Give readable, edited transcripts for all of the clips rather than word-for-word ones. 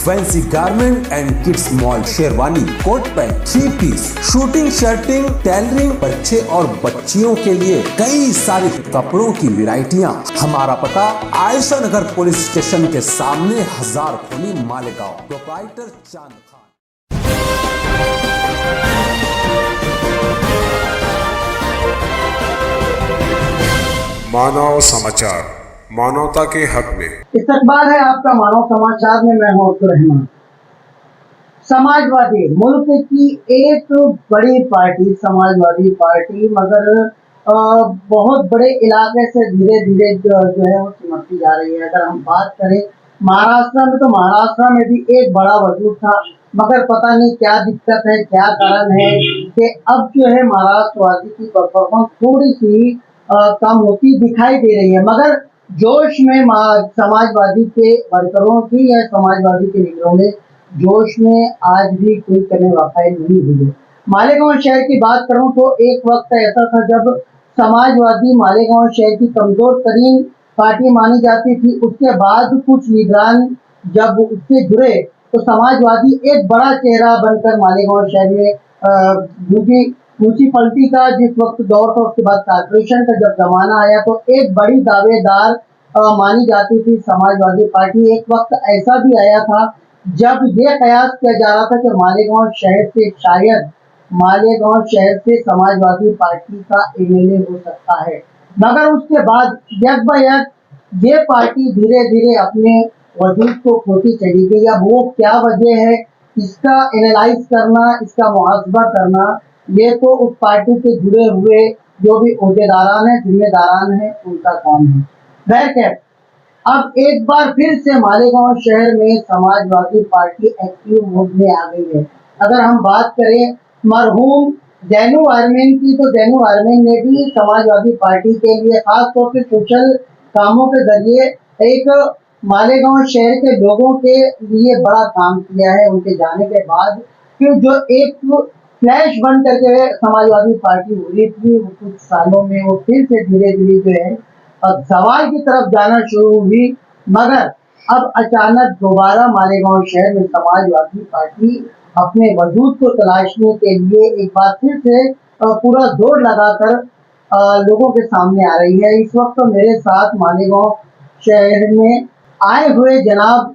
Fancy garment and kids mall, sherwani, coat pant, 3 piece, suiting, shirting, tailoring, बच्चे और बच्चियों के लिए कई सारे कपड़ों की वैरायटियां। हमारा पता आयशा नगर पुलिस स्टेशन के सामने, हजार खोली, मालेगांव। प्रोप्राइटर चांद खान। मानव समाचार, मानवता के हक में। इस्तकबाल है आपका मानव समाचार में। मैं हूं अब्दुल रहमान। समाजवादी मुल्क की एक बड़ी पार्टी समाजवादी पार्टी, मगर बहुत बड़े इलाके से धीरे धीरे जो है वो सिमटती जा रही है। अगर हम बात करें महाराष्ट्र में, तो महाराष्ट्र में भी एक बड़ा वजूद था, मगर पता नहीं क्या दिक्कत है, क्या कारण है कि अब जो है महाराष्ट्रवादी की परफॉर्मेंस थोड़ी सी कम होती दिखाई दे रही है। मगर जोश में समाजवादी के वर्करों की या समाजवादी के लीडरों में जोश में आज भी कोई कमी वाकई नहीं हुई है। मालेगांव शहर की बात करूं तो एक वक्त ऐसा था जब समाजवादी मालेगांव शहर की कमजोर तरीन पार्टी मानी जाती थी। उसके बाद कुछ लीडरान जब उससे जुड़े तो समाजवादी एक बड़ा चेहरा बनकर मालेगांव शहर में म्यूनिसिपैलिटी का जिस वक्त दौर था, उसके बाद कॉर्पोरेशन का जब जमाना आया तो एक बड़ी दावेदार मानी जाती थी समाजवादी पार्टी। एक वक्त ऐसा भी आया था जब ये कयास किया जा रहा था कि मालेगांव शहर से समाजवादी पार्टी का एमएलए हो सकता है। मगर उसके बाद यक ब यक ये पार्टी धीरे धीरे अपने वजूद को खोती चली गई। अब वो क्या वजह है, इसका एनालाइज करना, इसका मुहासबा करना, ये तो उस पार्टी से जुड़े हुए जो भी ओहदेदारान है, जिम्मेदारान है, उनका काम है। बहरकैफ अब एक बार फिर से मालेगांव शहर में समाजवादी पार्टी एक्टिव मोड में आ गई है। अगर हम बात करें मरहूम जैनू आर्मेन की, तो जैनू आर्मेन ने भी समाजवादी पार्टी के लिए खासतौर से सोशल कामों के जरिए एक मालेगांव शहर के लोगों के लिए बड़ा काम किया है। उनके जाने के बाद फिर जो एक फ्लैश बन करके समाजवादी पार्टी हुई थी, वो कुछ सालों में वो फिर से धीरे धीरे जो है अब सवाल की तरफ जाना शुरू हुई। मगर अब अचानक दोबारा मालेगांव शहर में समाजवादी पार्टी अपने वजूद को तलाशने के लिए एक बार फिर से पूरा जोर लगाकर लोगों के सामने आ रही है। इस वक्त तो मेरे साथ मालेगांव शहर में आए हुए जनाब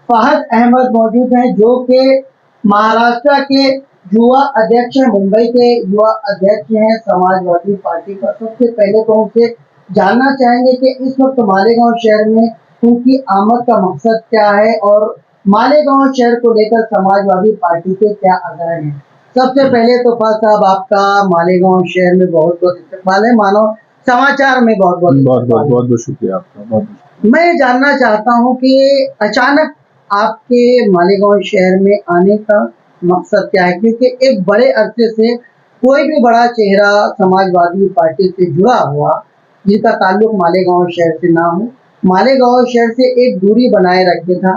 फहद अहमद मौजूद हैं, जो कि महाराष्ट्र के युवा अध्यक्ष हैं, मुंबई के युवा अध्यक्ष हैं समाजवादी पार्टी का। सबसे पहले तो उनसे जानना चाहेंगे कि इस वक्त मालेगांव शहर में उनकी आमद का मकसद क्या है और मालेगांव शहर को लेकर समाजवादी पार्टी के क्या अजहर हैं। सबसे पहले तो फहद साहब, आपका मालेगांव शहर में बहुत बहुत इस्तकबाल है, मानव समाचार में बहुत बहुत शुक्रिया आपका। मैं जानना चाहता हूं कि अचानक आपके मालेगांव शहर में आने का मकसद क्या है, क्योंकि एक बड़े अरसे से कोई भी बड़ा चेहरा समाजवादी पार्टी से जुड़ा हुआ जिसका ताल्लुक मालेगांव शहर से ना हो, मालेगांव शहर से एक दूरी बनाए रखे था,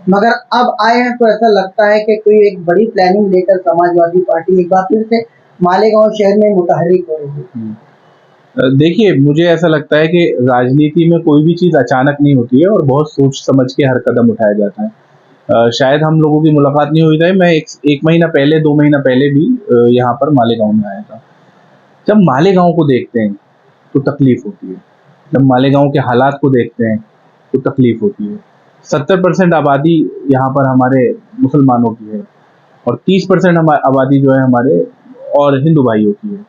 मगर अब आए हैं तो ऐसा लगता है कि कोई एक बड़ी प्लानिंग लेकर समाजवादी पार्टी एक बार फिर से मालेगांव शहर में मुतहर्रिक हो रही है। देखिए, मुझे ऐसा लगता है कि राजनीति में कोई भी चीज़ अचानक नहीं होती है और बहुत सोच समझ के हर कदम उठाया जाता है। शायद हम लोगों की मुलाकात नहीं हुई थी, मैं एक महीना पहले, 2 महीना पहले भी यहाँ पर मालेगांव में आया था। जब मालेगांव को देखते हैं तो तकलीफ होती है, जब मालेगांव के हालात को देखते हैं तो तकलीफ होती है। 70% आबादी यहाँ पर हमारे मुसलमानों की है और 30% आबादी जो है हमारे और हिंदू भाइयों की है।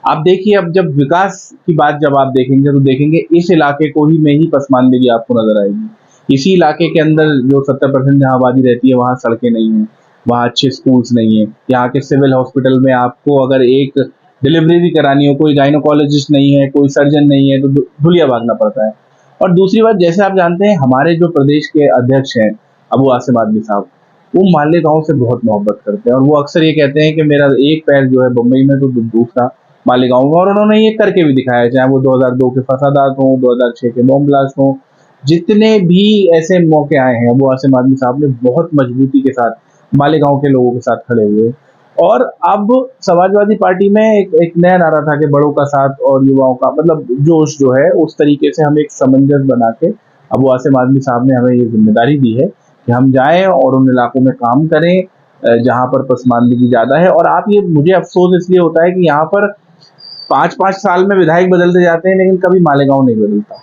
आप देखिए, अब जब विकास की बात जब आप देखेंगे तो देखेंगे इस इलाके को ही में ही पसमानदगी आपको नजर आएगी। इसी इलाके के अंदर जो 70% जहाँ आबादी रहती है वहाँ सड़कें नहीं हैं, वहाँ अच्छे स्कूल्स नहीं है। यहाँ के सिविल हॉस्पिटल में आपको अगर एक डिलीवरी भी करानी हो, कोई गायनोकोलॉजिस्ट नहीं है, कोई सर्जन नहीं है, तो धुलिया भागना पड़ता है। और दूसरी बात, जैसे आप जानते हैं, हमारे जो प्रदेश के अध्यक्ष हैं अबू आसिम आदमी साहब, वो मालेगांव से बहुत मोहब्बत करते हैं और वो अक्सर ये कहते हैं कि मेरा एक पैर जो है बम्बई में तो दूसरा मालेगांव में, और उन्होंने ये करके भी दिखाया, चाहे वो 2002 के फसादात हों, 2006 के बॉम्ब ब्लास्ट हों, जितने भी ऐसे मौके आए हैं अबू आसिम आदमी साहब ने बहुत मजबूती के साथ मालेगांव के लोगों के साथ खड़े हुए। और अब समाजवादी पार्टी में एक नया नारा था कि बड़ों का साथ और युवाओं का मतलब जोश जो है, उस तरीके से हम एक समंजस बना के अबू आसिम आदमी साहब ने हमें ये जिम्मेदारी दी है कि हम जाएं और उन इलाकों में काम करें जहां पर पसमानदगी ज्यादा है। और आप ये, मुझे अफसोस इसलिए होता है कि यहाँ पर 5-5 साल में विधायक बदलते जाते हैं लेकिन कभी मालेगांव नहीं बदलता।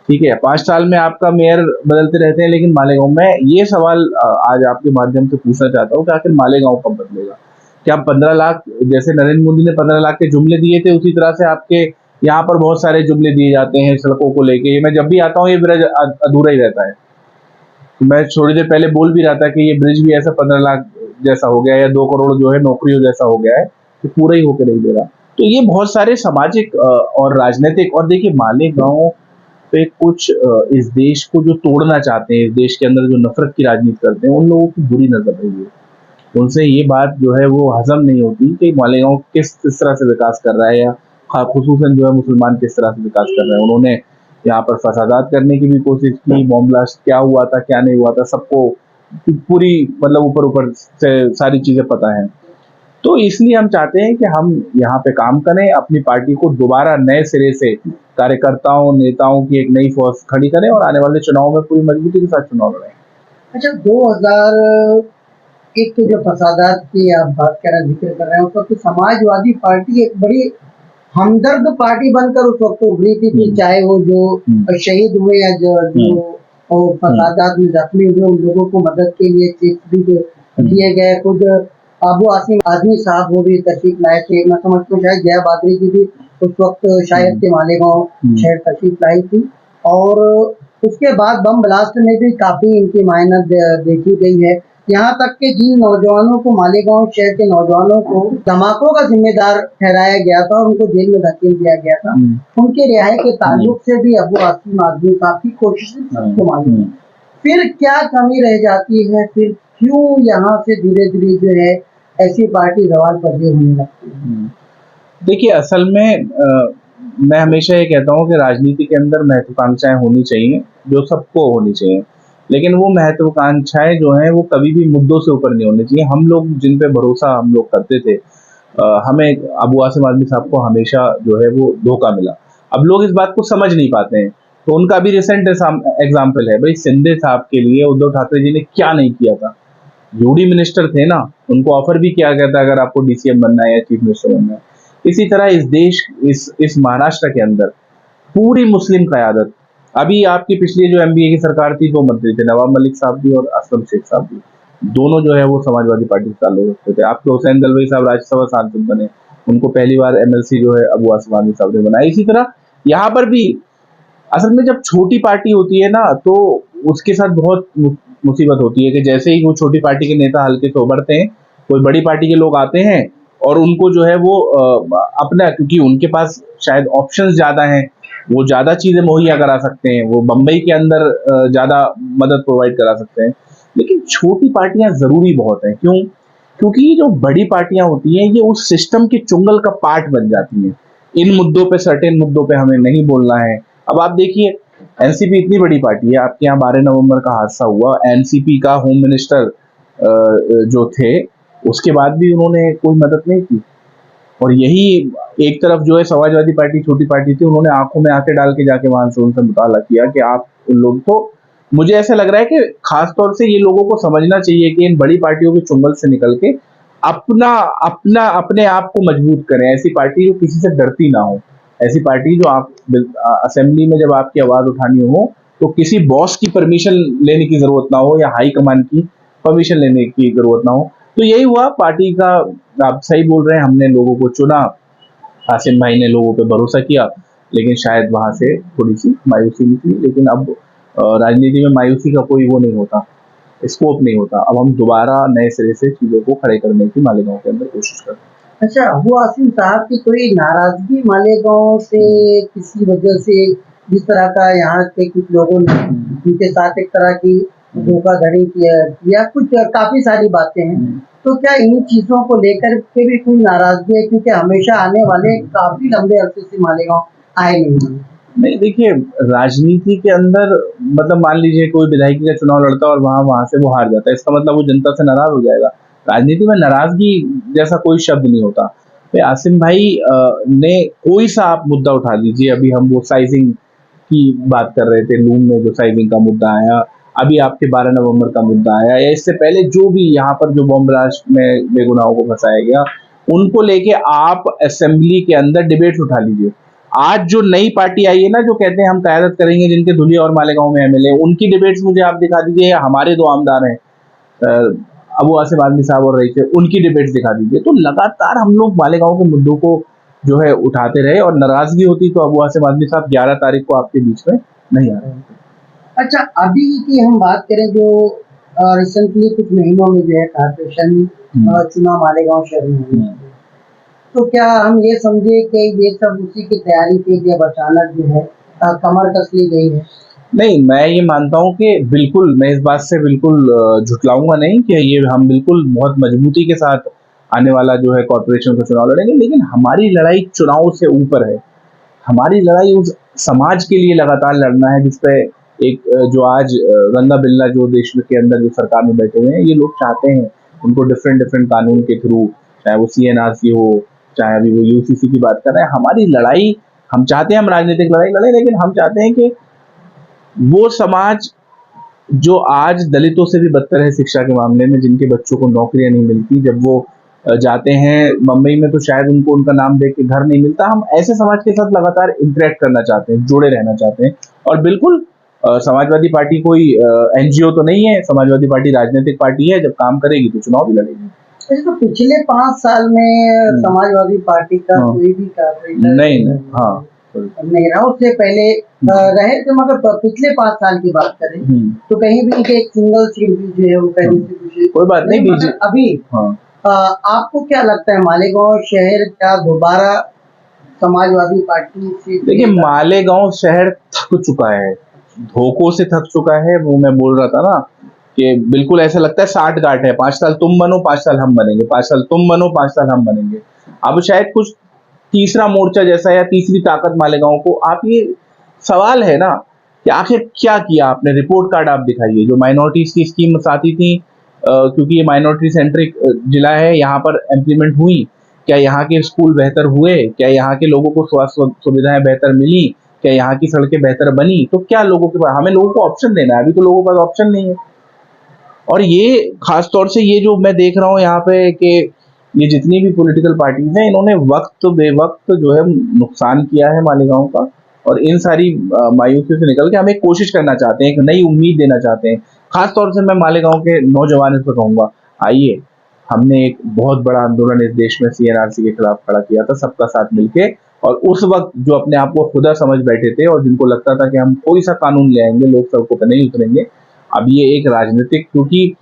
ठीक है, 5 साल में आपका मेयर बदलते रहते हैं लेकिन मालेगांव में, ये सवाल आज आपके माध्यम से पूछना चाहता हूँ कि आखिर मालेगांव कब बदलेगा? क्या 15 लाख, जैसे नरेंद्र मोदी ने 15 लाख के जुमले दिए थे, उसी तरह से आपके यहाँ पर बहुत सारे जुमले दिए जाते हैं सड़कों को लेके? मैं जब भी आता हूँ ये ब्रिज अधूरा ही रहता है। मैं थोड़ी देर पहले बोल भी रहा था कि ये ब्रिज भी ऐसा 15 लाख जैसा हो गया है, या 2 करोड़ जो है नौकरियों जैसा हो गया है, कि पूरा ही होकर नहीं दे रहा। तो ये बहुत सारे सामाजिक और राजनीतिक, और देखिए मालेगांव पे कुछ इस देश को जो तोड़ना चाहते हैं, इस देश के अंदर जो नफरत की राजनीति करते हैं, उन लोगों की बुरी नजर रही है। उनसे ये बात जो है वो हजम नहीं होती कि मालेगांव किस तरह से विकास कर रहा है, या खुसूसन जो है मुसलमान किस तरह से विकास कर रहे हैं। उन्होंने यहाँ पर फसादात करने की भी कोशिश की, बॉम्ब ब्लास्ट क्या हुआ था क्या नहीं हुआ था सबको पूरी, मतलब ऊपर ऊपर से सारी चीजें पता है। तो इसलिए हम चाहते हैं कि हम यहाँ पे काम करें, अपनी पार्टी को दोबारा नए सिरे से कार्यकर्ताओं नेताओं की एक नई फौज खड़ी करें और आने वाले चुनाव में पूरी मजबूती के साथ चुनाव लड़ें। अच्छा, 2001 के जो फसादात की आप बात कर रहे हैं, जिक्र कर रहे हैं, उस वक्त समाजवादी पार्टी एक बड़ी हमदर्द पार्टी बनकर उस वक्त उभरी थी, चाहे वो जो शहीद हुए या जो फसादात में जख्मी हुए उन लोगों को मदद के लिए चेक भी दिए गए। खुद अबू आसिम आजमी साहब वो भी तशरीफ लाए थे। मैं समझता हूँ शायद जया बादरी जी भी उस वक्त शायद के मालेगांव शहर तशरीफ लाई थी। और उसके बाद बम ब्लास्ट में भी काफी इनकी मायनत देखी गई है। यहाँ तक कि जिन नौजवानों को, मालेगांव शहर के नौजवानों को धमाकों का जिम्मेदार ठहराया गया था और उनको जेल में धकेल दिया गया था, उनके रिहाई के ताल्लुक से भी अबू आसिम आजमी साहब की कोशिशें सबको मालूम है। फिर क्या कमी रह जाती है? फिर क्यों यहाँ से धीरे धीरे जो है ऐसी पार्टी सवाल पर होने लगती है? देखिए, असल में मैं हमेशा ये कहता हूँ कि राजनीति के अंदर महत्वाकांक्षाएं होनी चाहिए, जो सबको होनी चाहिए, लेकिन वो महत्वाकांक्षाएं जो हैं वो कभी भी मुद्दों से ऊपर नहीं होनी चाहिए। हम लोग जिन पे भरोसा हम लोग करते थे, हमें अबू आसिम आजमी साहब को हमेशा जो है वो धोखा मिला। अब लोग इस बात को समझ नहीं पाते हैं, तो उनका भी रिसेंट एग्जाम्पल है भाई, शिंदे साहब के लिए उद्धव ठाकरे जी ने क्या नहीं किया था। यूडी मिनिस्टर थे ना, उनको ऑफर भी किया गया था अगर आपको डीसीएम बनना है या चीफ मिनिस्टर बनना है। इसी तरह इस देश, इस महाराष्ट्र के अंदर पूरी मुस्लिम क़यादत, अभी आपकी पिछली जो एमबीए की सरकार थी, 2 मंत्री थे, नवाब मलिक साहब भी और असलम शेख साहब भी, दोनों जो है वो समाजवादी पार्टी से ताल्लुक रखते थे। आपके हुसैन दलवाई साहब राज्यसभा सांसद बने, उनको पहली बार एमएलसी जो है अबू आसिम आजमी साहब ने बनाया। इसी तरह यहाँ पर भी असल में जब छोटी पार्टी होती है ना, तो उसके साथ बहुत मुसीबत होती है कि जैसे ही वो छोटी पार्टी के नेता हल्के से उभरते हैं, कोई बड़ी पार्टी के लोग आते हैं और उनको जो है वो अपना, क्योंकि उनके पास शायद ऑप्शंस ज़्यादा हैं, वो ज़्यादा चीज़ें मुहैया करा सकते हैं, वो बम्बई के अंदर ज़्यादा मदद प्रोवाइड करा सकते हैं। लेकिन छोटी पार्टियां ज़रूरी बहुत हैं। क्यों? क्योंकि ये जो बड़ी पार्टियां होती हैं ये उस सिस्टम के चुंगल का पार्ट बन जाती हैं। इन मुद्दों पे, सर्टेन मुद्दों पे हमें नहीं बोलना है। अब आप देखिए, एनसीपी इतनी बड़ी पार्टी है, आपके यहाँ 12 नवंबर का हादसा हुआ, एनसीपी का होम मिनिस्टर जो थे, उसके बाद भी उन्होंने कोई मदद नहीं की। और यही एक तरफ जो है समाजवादी पार्टी छोटी पार्टी थी, उन्होंने आंखों में आंखें डाल के जाके वहां से उनसे मुताला किया कि आप उन लोग, तो मुझे ऐसा लग रहा है कि खासतौर से ये लोगों को समझना चाहिए कि इन बड़ी पार्टियों के चुंगल से निकल के अपने आप को मजबूत करें। ऐसी पार्टी जो किसी से डरती ना हो, ऐसी पार्टी जो आप असेंबली में जब आपकी आवाज उठानी हो तो किसी बॉस की परमिशन लेने की जरूरत ना हो, या हाई कमान की परमिशन लेने की जरूरत ना हो। तो यही हुआ पार्टी का। आप सही बोल रहे हैं, हमने लोगों को चुना, आसिम भाई ने लोगों पे भरोसा किया, लेकिन शायद वहां से थोड़ी सी मायूसी निकली। लेकिन अब राजनीति में मायूसी का कोई वो नहीं होता, स्कोप नहीं होता। अब हम दोबारा नए सिरे से चीजों को खड़े करने की मालेगांव के अंदर कोशिश करते हैं। अच्छा, अबू आसिम साहब की कोई नाराजगी मालेगांव से किसी वजह से, जिस तरह का यहाँ के कुछ लोगों ने उनके साथ एक तरह की धोखाधड़ी किया, कुछ काफी सारी बातें हैं, तो क्या इन चीजों को लेकर के भी कोई नाराजगी है? क्योंकि हमेशा आने वाले काफी लंबे अरसे से मालेगांव आए नहीं। देखिए, राजनीति के अंदर मतलब मान लीजिए कोई विधायकी का चुनाव लड़ता है और वहां से वो हार जाता है, इसका मतलब वो जनता से नाराज हो जाएगा। राजनीति में नाराजगी जैसा कोई शब्द नहीं होता। तो आसिम भाई ने कोई सा आप मुद्दा उठा लीजिए, अभी हम वो साइजिंग की बात कर रहे थे, लूम में जो साइजिंग का मुद्दा आया, अभी आपके 12 नवंबर का मुद्दा आया, या इससे पहले जो भी यहाँ पर जो बॉम्ब ब्लास्ट में बेगुनाहों को फंसाया गया, उनको लेके आप असेंबली के अंदर डिबेट्स उठा लीजिए। आज जो नई पार्टी आई है ना, जो कहते हैं हम क़यादत करेंगे, जिनके धुलिया और मालेगांव में एमएलए, उनकी डिबेट्स मुझे आप दिखा दीजिए, या हमारे दो आमदार हैं अबू आसिम आदमी साहब और रईस, उनकी डिबेट्स दिखा दीजिए। तो लगातार हम लोग मालेगांव के मुद्दों को जो है उठाते रहे, और नाराजगी होती तो अबू आसिम आदमी साहब 11 तारीख को आपके बीच में नहीं आ रहे थे। अच्छा, अभी की हम बात करें जो रिसेंटली कुछ महीनों में जो है कारपोरेशन चुनाव मालेगांव शहर में हुए, तो क्या हम ये समझे कि ये सब उसी की तैयारी थी जब अचानक जो है कमर कस ली गई है? नहीं, मैं ये मानता हूँ कि बिल्कुल, मैं इस बात से बिल्कुल झुठलाऊंगा नहीं कि ये हम बिल्कुल बहुत मजबूती के साथ आने वाला जो है कॉर्पोरेशन का चुनाव लड़ेंगे, लेकिन हमारी लड़ाई चुनाव से ऊपर है। हमारी लड़ाई उस समाज के लिए लगातार लड़ना है जिसपे एक जो आज रंगा बिल्ला जो देश के अंदर जो सरकार में बैठे हुए हैं, ये लोग चाहते हैं उनको डिफरेंट कानून के थ्रू, चाहे वो सीएनआरसी हो, चाहे अभी वो यूसीसी की बात कर रहे हैं, हमारी लड़ाई, हम चाहते हैं हम राजनीतिक लड़ाई लड़े, लेकिन हम चाहते हैं कि वो समाज जो आज दलितों से भी बदतर है शिक्षा के मामले में, जिनके बच्चों को नौकरियां नहीं मिलती, जब वो जाते हैं मुंबई में तो शायद उनको उनका नाम देख के घर नहीं मिलता, हम ऐसे समाज के साथ लगातार इंटरेक्ट करना चाहते हैं, जुड़े रहना चाहते हैं। और बिल्कुल समाजवादी पार्टी कोई एनजीओ तो नहीं है, समाजवादी पार्टी राजनीतिक पार्टी है, जब काम करेगी तो चुनाव भी लड़ेगी। तो पिछले 5 साल में समाजवादी पार्टी का कोई भी कारपोरेटर नहीं, हाँ नहीं रहा, उससे पहले रहे थे, मगर पिछले 5 साल की बात करें तो कहीं भी एक सिंगल सीट भी जो है वो कहीं से कुछ कोई बात नहीं। बीजेपी अभी आपको क्या लगता है मालेगांव शहर क्या दोबारा समाजवादी पार्टी से? देखिए, मालेगांव शहर थक चुका है, धोखों से थक चुका है। वो मैं बोल रहा था ना कि बिल्कुल ऐसा लगता है 60 गांठ है, 5 साल तुम बनो, 5 साल हम बनेंगे, 5 साल तुम बनो, 5 साल हम बनेंगे। अब शायद कुछ तीसरा मोर्चा जैसा या तीसरी ताकत मालेगांव को, आप ये सवाल है ना कि आखिर क्या किया आपने, रिपोर्ट कार्ड आप दिखाइए। जो माइनॉरिटीज की स्कीम आती थी, क्योंकि ये माइनॉरिटी सेंट्रिक जिला है, यहाँ पर इम्प्लीमेंट हुई, क्या यहाँ के स्कूल बेहतर हुए, क्या यहाँ के लोगों को स्वास्थ्य सुविधाएं बेहतर मिली, क्या यहाँ की सड़कें बेहतर बनी? तो क्या लोगों के पास, हमें लोगों को ऑप्शन देना है, अभी तो लोगों के पास ऑप्शन नहीं है। और ये खास तौर से ये जो मैं देख रहा हूँ यहाँ पे कि ये जितनी भी पॉलिटिकल पार्टीज हैं, इन्होंने वक्त बेवक्त जो है नुकसान किया है मालेगांव का, और इन सारी मायूसियों से निकल के हम एक कोशिश करना चाहते हैं, एक नई उम्मीद देना चाहते हैं। खास तौर से मैं मालेगांव के नौजवानों से कहूँगा, आइए, हमने एक बहुत बड़ा आंदोलन इस देश में सीएनआरसी के खिलाफ खड़ा किया था, सबका साथ मिलके, और उस वक्त जो अपने आप को खुदा समझ बैठे थे और जिनको लगता था कि हम कोई सा कानून ले आएंगे, लोग सड़कों पर नहीं उतरेंगे, अब ये एक राजनीतिक, क्योंकि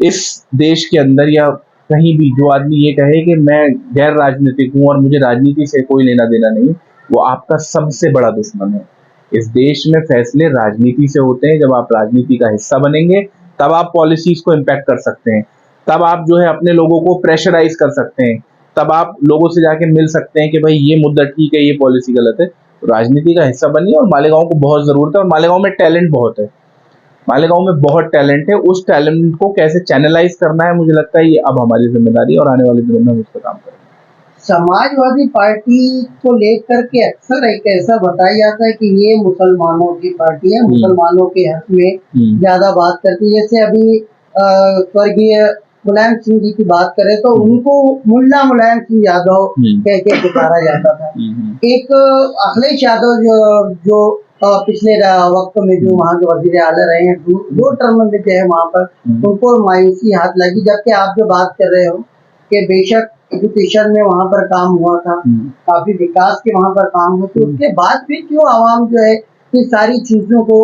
इस देश के अंदर या कहीं भी जो आदमी ये कहे कि मैं गैर राजनीतिक हूँ और मुझे राजनीति से कोई लेना देना नहीं, वो आपका सबसे बड़ा दुश्मन है। इस देश में फैसले राजनीति से होते हैं। जब आप राजनीति का हिस्सा बनेंगे तब आप पॉलिसीज को इम्पैक्ट कर सकते हैं, तब आप जो है अपने लोगों को प्रेशराइज कर सकते हैं, तब आप लोगों से जाके मिल सकते हैं कि भाई ये मुद्दा ठीक है, ये पॉलिसी गलत है। तो राजनीति का हिस्सा बनिए, और मालेगांव को बहुत जरूरत है, और मालेगांव में टैलेंट बहुत है, मालेगांव में बहुत टैलेंट है। उस टैलेंट को कैसे चैनलाइज करना है, मुझे लगता है ये अब हमारी जिम्मेदारी है, और आने वाले दिनों में हम उस पर काम करेंगे। समाजवादी पार्टी को लेकर के अक्सर एक ऐसा बताया जाता है कि ये मुसलमानों की पार्टी है, मुसलमानों के हक में ज्यादा बात करती है। जैसे अभी स्वर्गीय मुलायम सिंह जी की बात करें तो उनको मुल्ला मुलायम सिंह यादव कह के पुकारा जाता था। एक अखिलेश यादव जो पिछले वक्त में जो वहाँ के वजीर आला रहे हैं, दो टर्म में जो है वहाँ पर उनको मायूसी हाथ लगी। जबकि आप जो बात कर रहे हो कि बेशक एजुकेशन में वहाँ पर काम हुआ था, काफी विकास के वहाँ पर काम हुआ, तो उसके बाद भी क्यों आवाम जो है ये सारी चीजों को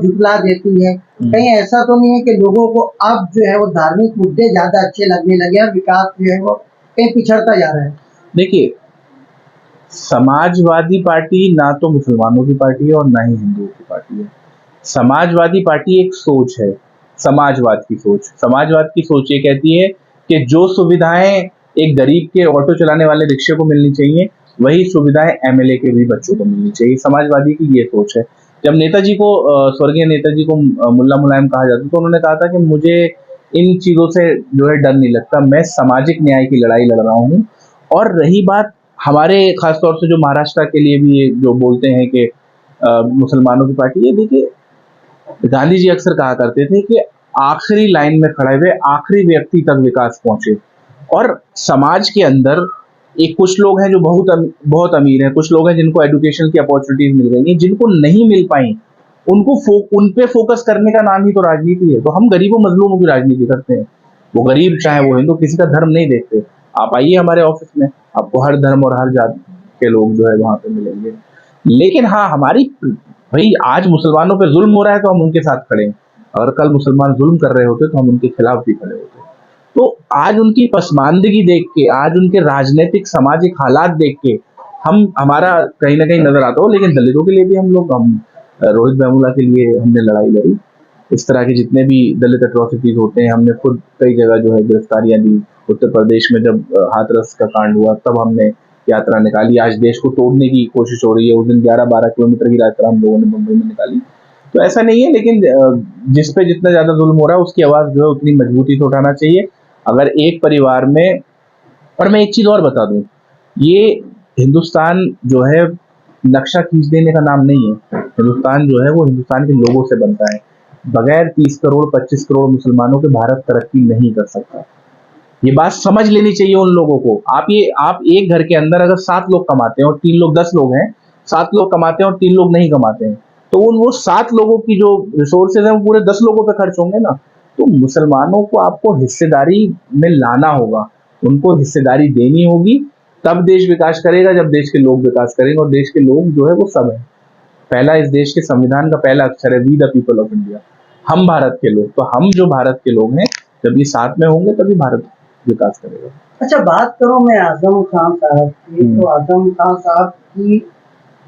झुटला देती है? कहीं ऐसा तो नहीं है कि लोगों को अब जो है वो धार्मिक मुद्दे ज्यादा अच्छे लगने लगे और विकास जो है वो कहीं पिछड़ता जा रहा है? देखिए, समाजवादी पार्टी ना तो मुसलमानों की पार्टी है और ना ही हिंदुओं की पार्टी है। समाजवादी पार्टी एक सोच है, समाजवाद की सोच। समाजवाद की सोच ये कहती है कि जो सुविधाएं एक गरीब के ऑटो चलाने वाले रिक्शे को मिलनी चाहिए, वही सुविधाएं एमएलए के भी बच्चों को मिलनी चाहिए। समाजवादी की ये सोच है। जब नेताजी को, स्वर्गीय नेताजी को मुल्ला मुलायम कहा जाता तो उन्होंने कहा था कि मुझे इन चीजों से जो है डर नहीं लगता, मैं सामाजिक न्याय की लड़ाई लड़ रहा हूँ। और रही बात हमारे खासतौर से जो महाराष्ट्र के लिए भी ये जो बोलते हैं कि मुसलमानों की पार्टी, ये देखिए, गांधी जी अक्सर कहा करते थे कि आखिरी लाइन में खड़े हुए आखिरी व्यक्ति तक विकास पहुंचे। और समाज के अंदर एक कुछ लोग हैं जो बहुत अमीर हैं, कुछ लोग हैं जिनको एजुकेशन की अपॉर्चुनिटीज मिल गई हैं, जिनको नहीं मिल पाई उनको उन पे फोकस करने का नाम ही तो राजनीति है। तो हम गरीबों मजलूमों की राजनीति करते हैं। वो गरीब चाहे वो हिंदू, किसी का धर्म नहीं देखते। आप आइए हमारे ऑफिस में, आपको हर धर्म और हर जाति के लोग जो है वहां पे मिलेंगे। लेकिन हाँ, हमारी भाई आज मुसलमानों पे जुल्म हो रहा है तो हम उनके साथ खड़े हैं। अगर कल मुसलमान जुल्म कर रहे होते तो हम उनके खिलाफ भी खड़े होते। तो आज उनकी पसमानदगी देख के, आज उनके राजनीतिक सामाजिक हालात देख के हमारा कहीं ना कहीं नजर आता हो। लेकिन दलितों के लिए भी हम रोहित वेमुला के लिए हमने लड़ाई लड़ी। इस तरह के जितने भी दलित एट्रोसिटीज होते हैं, हमने खुद कई जगह जो है गिरफ्तारियां दी। उत्तर प्रदेश में जब हाथरस का कांड हुआ तब हमने यात्रा निकाली। आज देश को तोड़ने की कोशिश हो रही है। उस दिन 11-12 किलोमीटर की यात्रा हम लोगों ने मुंबई में निकाली। तो ऐसा नहीं है, लेकिन जिस पे जितना ज्यादा जुल्म हो रहा है उसकी आवाज जो है उतनी मजबूती से उठाना चाहिए। अगर एक परिवार में, और मैं एक चीज और बता दूं, ये हिंदुस्तान जो है नक्शा खींच देने का नाम नहीं है। हिंदुस्तान जो है वो हिंदुस्तान के लोगों से बनता है। बगैर 30 करोड़ 25 करोड़ मुसलमानों के भारत तरक्की नहीं कर सकता। ये बात समझ लेनी चाहिए उन लोगों को। आप एक घर के अंदर अगर 7 लोग कमाते हैं और 3 लोग 10 लोग हैं, 7 लोग कमाते हैं और 3 लोग नहीं कमाते हैं, तो वो 7 लोगों की जो रिसोर्सेज हैं वो पूरे 10 लोगों पे खर्च होंगे ना। तो मुसलमानों को आपको हिस्सेदारी में लाना होगा, उनको हिस्सेदारी देनी होगी, तब देश विकास करेगा। जब देश के लोग विकास करेंगे, और देश के लोग जो है वो सब है। पहला इस देश के संविधान का पहला अक्षर है we the people of India, हम भारत के लोग। तो हम जो भारत के लोग हैं, जब ये साथ में होंगे तभी भारत विकास करेगा। अच्छा, बात करूं मैं आजम खान साहब की, तो आजम खान साहब की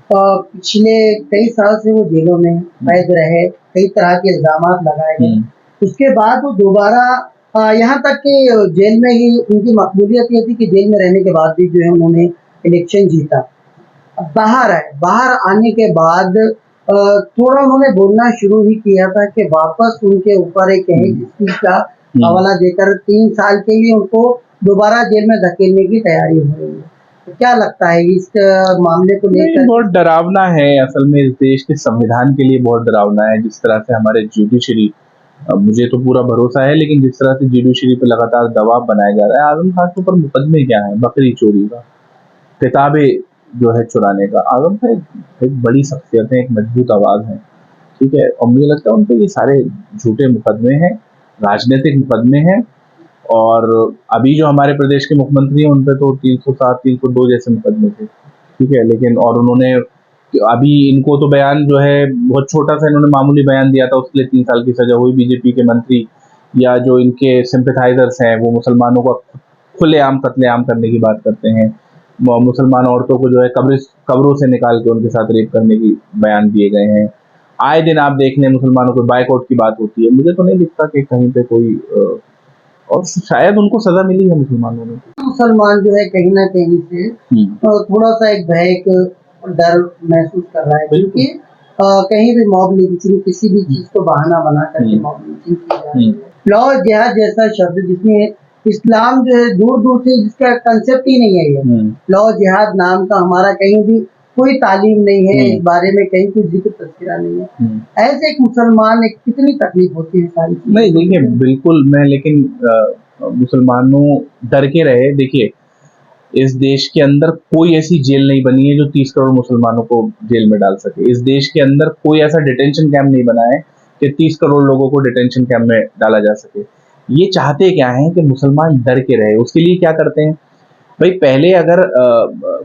पिछले कई साल से वो जेलों में कैद रहे, कई तरह के इल्जाम लगाए गए। उसके बाद वो दोबारा यहाँ तक कि जेल में ही उनकी मकबूलियत ये थी कि जेल में रहने के बाद भी जो है उन्होंने इलेक्शन जीता। अब बाहर आए, बाहर आने के बाद थोड़ा उन्होंने बोलना शुरू ही किया था कि वापस उनके ऊपर एक चीज का हवाला देकर 3 साल के लिए उनको दोबारा जेल में धकेलने की तैयारी हो रही है। तो क्या लगता है इस मामले को लेकर? बहुत डरावना है असल में, इस देश के संविधान के लिए बहुत डरावना है। जिस तरह से हमारे जुडिशरी, मुझे तो पूरा भरोसा है, लेकिन जिस तरह से जुडिशरी पे लगातार दबाव बनाया जा रहा है। आजम खान के ऊपर मुकदमे क्या है? बकरी चोरी का, किताबें जो है चुराने का। आजम खान एक बड़ी शख्सियत है, एक मजबूत आवाज है, ठीक है। और मुझे लगता है उन पे ये सारे झूठे मुकदमे हैं, राजनीतिक मुकदमे हैं। और अभी जो हमारे प्रदेश के मुख्यमंत्री हैं उन पे तो 307 302 जैसे मुकदमे थे, ठीक है। लेकिन और उन्होंने अभी इनको तो बयान जो है बहुत छोटा सा इन्होंने मामूली बयान दिया था, उसके लिए 3 साल की सजा हुई। बीजेपी के मंत्री या जो इनके सिंपैथाइजर्स हैं वो मुसलमानों का खुलेआम कत्लेआम करने की बात करते हैं। मुसलमान औरतों को जो है कब्रों से निकाल के उनके साथ रेप करने की बयान दिए गए हैं। आए दिन आप देख लें मुसलमानों को बाइकआउट की बात होती है। मुझे तो नहीं दिखता कि कहीं पे कोई और शायद उनको सजा मिली है मुसलमानों ने। मुसलमान जो है कहीं ना कहीं से थोड़ा सा एक भय, एक डर महसूस कर रहा है, क्योंकि कहीं भी मॉब लिंचिंग, किसी भी चीज को बहाना बना करके मॉब लिंचिंग की जा रही है। लॉ जिहाद जैसा शब्द जिसमें इस्लाम जो है दूर दूर से जिसका कंसेप्ट ही नहीं है, ये लॉ जिहाद नाम का हमारा कहीं भी कोई तालीम नहीं है, इस बारे में कहीं कोई जिक्र तस्करा नहीं है। ऐसे एक मुसलमान एक कितनी तकलीफ होती है सारी चीज़। नहीं देखिए, बिल्कुल मैं, लेकिन मुसलमानों डर के रहे। देखिए, इस देश के अंदर कोई ऐसी जेल नहीं बनी है जो 30 करोड़ मुसलमानों को जेल में डाल सके। इस देश के अंदर कोई ऐसा डिटेंशन कैंप नहीं बना है कि 30 करोड़ लोगों को डिटेंशन कैंप में डाला जा सके। ये चाहते क्या है कि मुसलमान डर के रहे। उसके लिए क्या करते हैं भाई, पहले अगर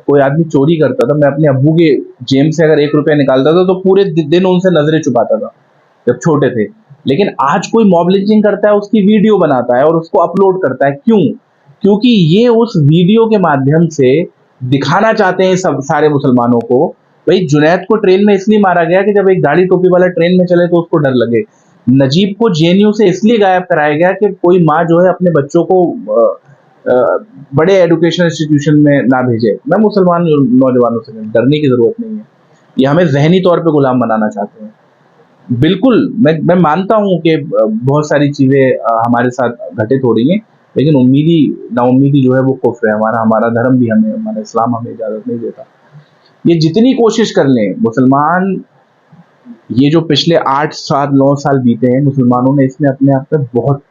कोई आदमी चोरी करता था, मैं अपने अब्बू के जेब से अगर 1 रुपया निकालता था तो पूरे दिन उनसे नजरें छुपाता था जब छोटे थे। लेकिन आज कोई मॉब लिंचिंग करता है, उसकी वीडियो बनाता है और उसको अपलोड करता है। क्यों? क्योंकि ये उस वीडियो के माध्यम से दिखाना चाहते हैं सब सारे मुसलमानों को, भाई जुनैद को ट्रेन में इसलिए मारा गया कि जब एक दाढ़ी टोपी वाला ट्रेन में चले तो उसको डर लगे। नजीब को जेएनयू से इसलिए गायब कराया गया कि कोई माँ जो है अपने बच्चों को बड़े एजुकेशन इंस्टीट्यूशन में ना भेजे। मैं मुसलमान नौजवानों से डरने की जरूरत नहीं है। ये हमें जहनी तौर पे गुलाम बनाना चाहते हैं। बिल्कुल मैं मानता हूँ कि बहुत सारी चीजें हमारे साथ घटित हो रही हैं, लेकिन उम्मीदी नाउम्मीदी जो है वो कुफ्र है। हमारा धर्म भी हमें, हमारा इस्लाम हमें इजाजत नहीं देता। ये जितनी कोशिश कर लें, मुसलमान ये जो पिछले 8 साल 9 साल बीते हैं, मुसलमानों ने इसमें अपने आप में बहुत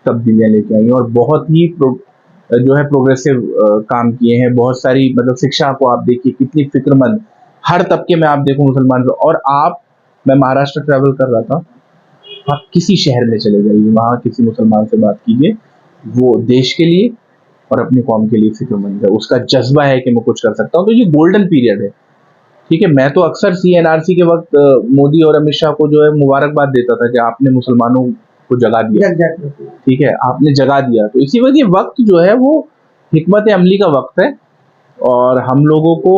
तब्दीलियां लेके आई हैं और बहुत ही जो है प्रोग्रेसिव काम किए हैं। बहुत सारी मतलब शिक्षा को आप देखिए कितनी फिक्रमंद, हर तबके में आप देखो मुसलमान और आप, मैं महाराष्ट्र ट्रैवल कर रहा था, आप किसी शहर में चले जाइए, वहाँ किसी मुसलमान से बात कीजिए, वो देश के लिए और अपनी कौम के लिए फिक्रमंद है, उसका जज्बा है कि मैं कुछ कर सकता हूँ। तो ये गोल्डन पीरियड है, ठीक है। मैं तो अक्सर CNRC के वक्त मोदी और अमित शाह को जो है मुबारकबाद देता था कि आपने मुसलमानों को जगा दिया, ठीक है, आपने जगा दिया। तो इसी वजह ये वक्त जो है वो हिकमत अमली का वक्त है और हम लोगों को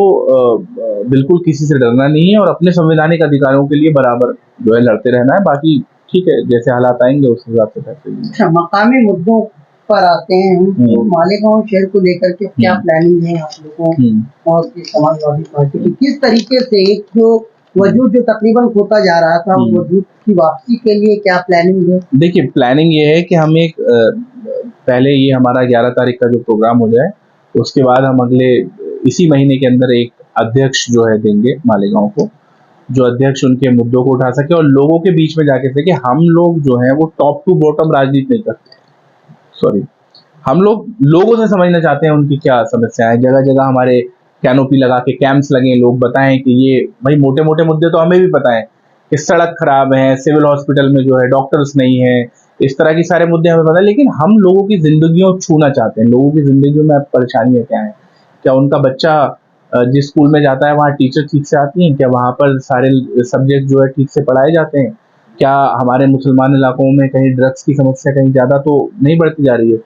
बिल्कुल किसी से डरना नहीं है और अपने संवैधानिक अधिकारों के लिए बराबर जो है लड़ते रहना है। बाकी ठीक है, जैसे हालात आएंगे उस हिसाब से फैसले लेंगे। अच्छा, मकामी मुद्दों पर आते हैं हम, तो मालेगांव शहर को लेकर के क्या प्लानिंग है आप लोगों और समाजवादी पार्टी की? किस तरीके से एक जो वजूद जो तकरीबन खोता जा रहा था, उस वजूद की वापसी के लिए क्या प्लानिंग है? देखिए, प्लानिंग ये है कि हम एक पहले ये हमारा 11 तारीख का जो प्रोग्राम हो जाए, उसके बाद हम अगले इसी महीने के अंदर एक अध्यक्ष जो है देंगे मालेगांव को, जो अध्यक्ष उनके मुद्दों को उठा सके और लोगों के बीच में जाके सके। हम लोग जो है वो टॉप टू बॉटम राजनीति नहीं करते, सॉरी, हम लोग लोगों से समझना चाहते हैं उनकी क्या समस्याएं। जगह जगह हमारे कैनोपी लगा के कैंप्स लगे, लोग बताएं कि ये भाई मोटे मोटे मुद्दे तो हमें भी पता है कि सड़क खराब है, सिविल हॉस्पिटल में जो है डॉक्टर्स नहीं है, इस तरह की सारे मुद्दे हमें पता है, लेकिन हम लोगों की जिंदगियों छूना चाहते हैं। लोगों की जिंदगियों में परेशानियां क्या है, क्या उनका बच्चा जिस स्कूल में जाता है वहाँ टीचर ठीक से आती हैं, क्या वहाँ पर सारे सब्जेक्ट जो है ठीक से पढ़ाए जाते हैं, क्या हमारे मुसलमान इलाकों में कहीं ड्रग्स की समस्या कहीं ज्यादा तो नहीं बढ़ती जा रही है।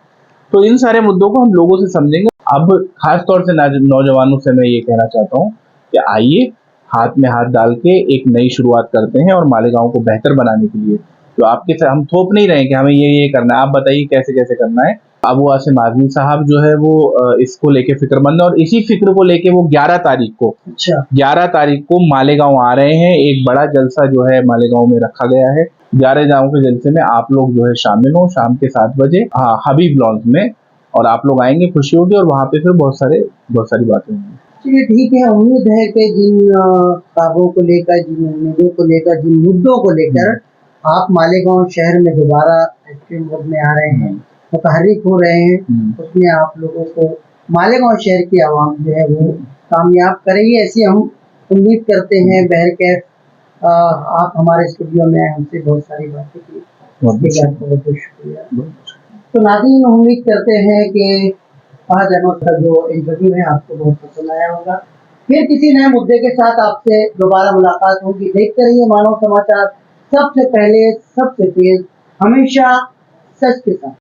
तो इन सारे मुद्दों को हम लोगों से समझेंगे। अब खास तौर से नौजवानों से मैं ये कहना चाहता हूँ कि आइए हाथ में हाथ डाल के एक नई शुरुआत करते हैं और मालेगांव को बेहतर बनाने के लिए तो आपके साथ हम थोप नहीं रहे कि हमें ये करना है, आप बताइए कैसे कैसे करना है। अबू आसिम आजमी साहब जो है वो इसको लेके फिक्रमंद है और इसी फिक्र को लेके वो 11 तारीख को 11 तारीख को मालेगांव आ रहे हैं। एक बड़ा जलसा जो है मालेगांव में रखा गया है। 11 गाँव के जलसे में आप लोग जो है शामिल हो शाम के 7 बजे हबीब लॉन्ज में, और आप लोग आएंगे, खुशी होगी और वहाँ पे फिर बहुत सारी बातें होंगी। चलिए ठीक है, उम्मीद है कि जिन कामों को लेकर, जिन उम्मीदों को लेकर, जिन मुद्दों को लेकर आप मालेगांव शहर में दोबारा एक्टिव मोड में आ रहे हैं, मुतहर्रिक हो रहे हैं, उसमें आप लोगों को मालेगांव शहर की आवाम जो है वो कामयाब करेगी, ऐसी हम उम्मीद करते हैं। बहरकैफ आप हमारे स्टूडियो में हमसे बहुत सारी बातें की, उसके लिए आपको बहुत बहुत शुक्रिया। तो नाज़रीन, उम्मीद करते हैं कि फहद अहमद का जो इंटरव्यू है आपको बहुत पसंद आया होगा। फिर किसी नए मुद्दे के साथ आपसे दोबारा मुलाकात होगी। देखते रहिए मानव समाचार, सबसे पहले, सबसे तेज, हमेशा सच के साथ।